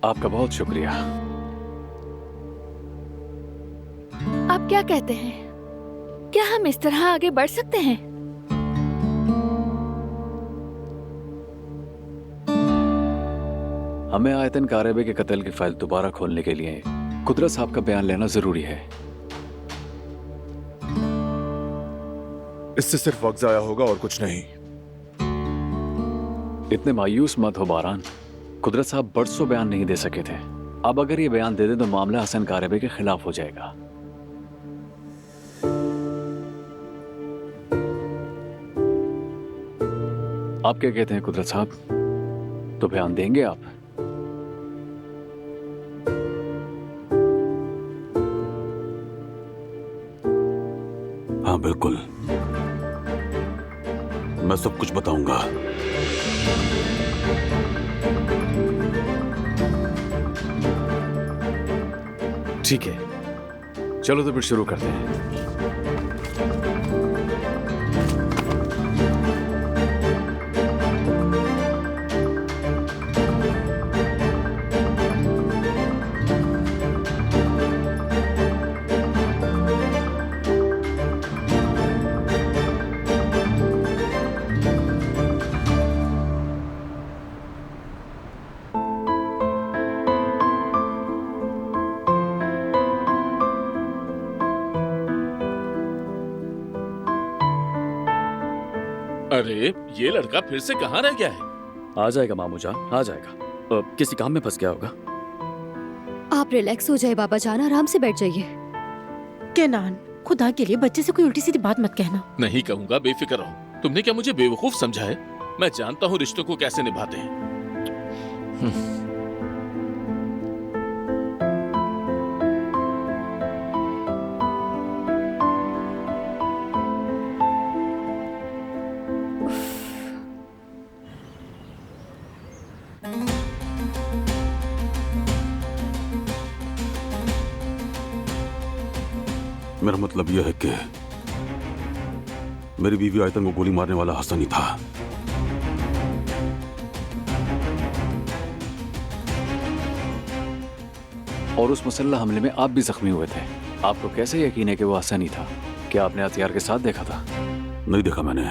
आपका बहुत शुक्रिया। आप क्या कहते हैं, क्या हम इस तरह आगे बढ़ सकते हैं? हमें आयतन कारेबे के कत्ल की फाइल दोबारा खोलने के लिए कुदरत साहब का बयान लेना जरूरी है। इससे सिर्फ वक्त जाया होगा और कुछ नहीं। इतने मायूस मत हो बारान। कुदरत साहब बरसों बयान नहीं दे सके थे। अब अगर ये बयान दे दे तो मामला हसन कारेबे के खिलाफ हो जाएगा। आप क्या कहते हैं कुदरत साहब, तो बयान देंगे आप? हाँ बिल्कुल, मैं सब कुछ बताऊंगा। ठीक है, चलो तो फिर शुरू करते हैं। अरे ये लड़का फिर से कहाँ रह गया है? आ जाएगा मामूजान, आ जाएगा। किसी काम में फंस गया होगा। आप रिलैक्स हो जाए बाबा जान, आराम से बैठ जाइए। केनान, खुदा के लिए बच्चे से कोई उल्टी सीधी बात मत कहना। नहीं कहूँगा, बेफिक्र रहो। तुमने क्या मुझे बेवकूफ समझा है? मैं जानता हूँ रिश्तों को कैसे निभाते हैं। मेरा मतलब यह है कि मेरी बीवी आयतन को गोली मारने वाला हसन ही था। और उस मुसल्लह हमले में आप भी जख्मी हुए थे। आपको कैसे यकीन है कि वो हसन ही था? क्या आपने हथियार के साथ देखा था? नहीं देखा मैंने,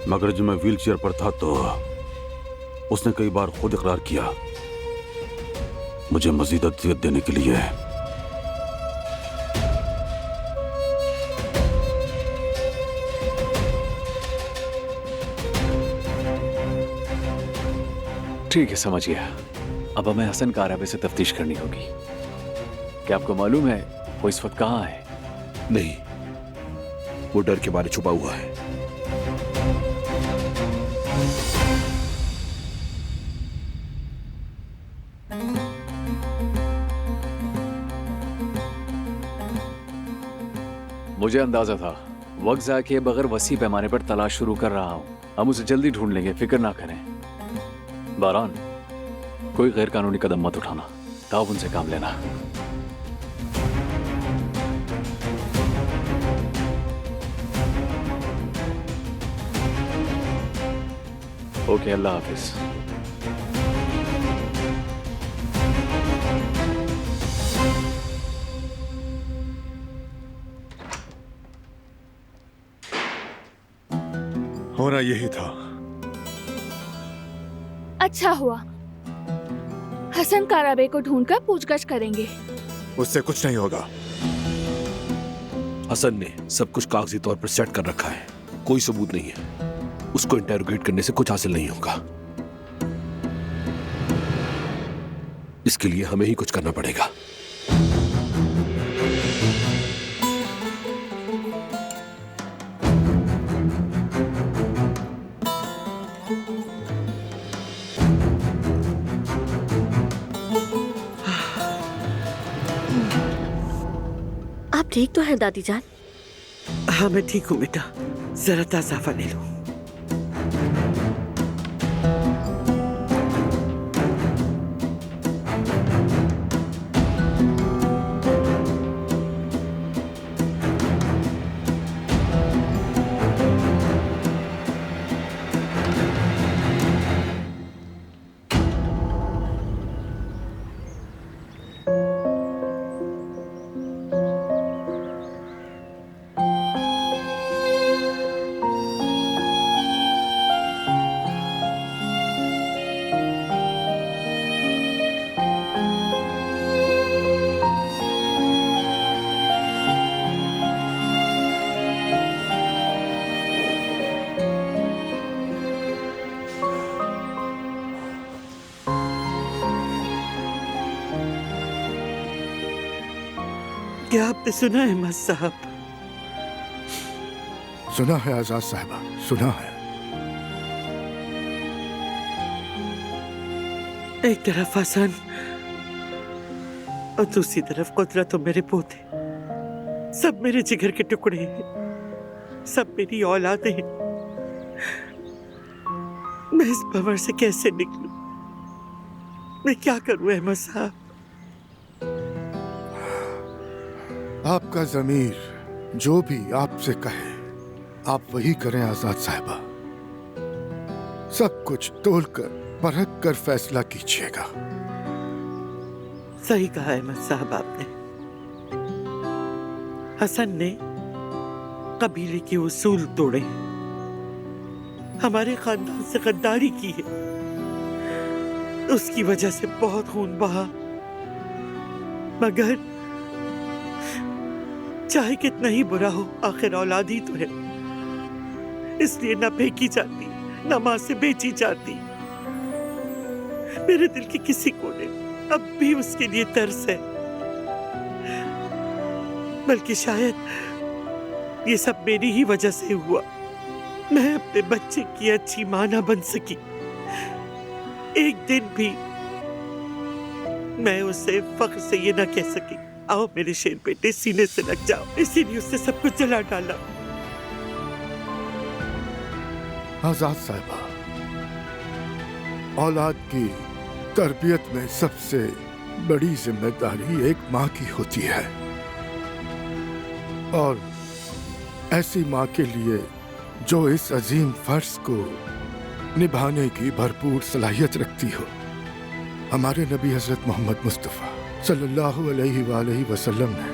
मगर जब मैं व्हील चेयर पर था तो उसने कई बार खुद इकरार किया मुझे मजीद अदियत देने के लिए। ठीक है, समझ गया। अब हमें हसन काराबे से तफ्तीश करनी होगी। क्या आपको मालूम है वो इस वक्त कहाँ है? नहीं, वो डर के मारे छुपा हुआ है। मुझे अंदाजा था। वक्त ज़ाया किए बगैर वसी पैमाने पर तलाश शुरू कर रहा हूं। हम उसे जल्दी ढूंढ लेंगे, फिक्र ना करें। बारान, कोई गैर कानूनी कदम मत उठाना, ताउन से काम लेना। ओके, अल्लाह हाफिज। होना यही था। अच्छा हुआ, हसन काराबे को ढूंढकर पूछताछ करेंगे। उससे कुछ नहीं होगा। हसन ने सब कुछ कागजी तौर पर सेट कर रखा है, कोई सबूत नहीं है। उसको इंटेरोगेट करने से कुछ हासिल नहीं होगा। इसके लिए हमें ही कुछ करना पड़ेगा। आप ठीक तो हैं दादी जान? हाँ मैं ठीक हूँ बेटा, जरा ताज़ाफा ले लो। क्या आपने सुना है अहमद साहब? सुना है आजाद साहिबा, सुना है। एक तरफ हसन और दूसरी तरफ कुदरत और मेरे पोते, सब मेरे जिगर के टुकड़े हैं, सब मेरी औलादें हैं। मैं इस भंवर से कैसे निकलूं? मैं क्या करूं अहमद साहब? आपका जमीर जो भी आपसे कहे आप वही करें आजाद साहिबा। सब कुछ तोलकर परख कर फैसला कीजिएगा। सही कहा अहमद साहब आपने। हसन ने कबीले के उसूल तोड़े, हमारे खानदान से गद्दारी की है, उसकी वजह से बहुत खून बहा। मगर चाहे कितना ही बुरा हो, आखिर औलाद ही तो है, इसलिए ना फेंकी जाती, ना मां से बेची जाती। मेरे दिल के किसी कोने अब भी उसके लिए तरस है, बल्कि शायद ये सब मेरी ही वजह से हुआ। मैं अपने बच्चे की अच्छी मां ना बन सकी। एक दिन भी मैं उसे फख्र से ये ना कह सकी, आओ मेरे शेर बेटे सीने से लग जाओ, इसीलिए उससे सब कुछ जला डाला। आजाद साहिबा, औलाद की तरबियत में सबसे बड़ी जिम्मेदारी एक माँ की होती है, और ऐसी माँ के लिए जो इस अजीम फर्ज को निभाने की भरपूर सलाहियत रखती हो। हमारे नबी हजरत मोहम्मद मुस्तफ़ा सल्लल्लाहु अलैहि वसल्लम ने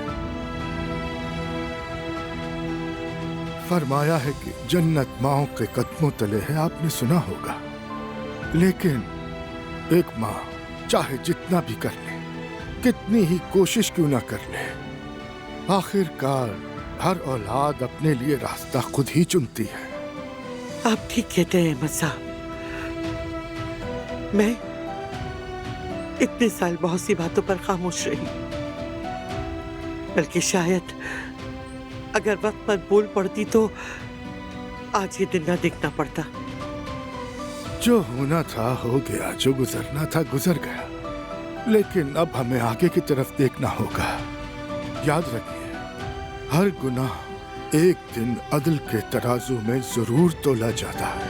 फरमाया है कि जन्नत माओं के कदमों तले है। आपने सुना होगा, लेकिन एक माँ चाहे जितना भी कर ले, कितनी ही कोशिश क्यों ना कर ले, आखिरकार हर औलाद अपने लिए रास्ता खुद ही चुनती है। आप ठीक कहते हैं अहमद साहब। मैं इतने साल बहुत सी बातों पर खामोश रही, बल्कि शायद अगर वक्त पर बोल पड़ती तो आज ये दिन ना देखना पड़ता। जो होना था हो गया, जो गुजरना था गुजर गया, लेकिन अब हमें आगे की तरफ देखना होगा। याद रखिए, हर गुनाह एक दिन अदल के तराजू में जरूर तोला जाता है।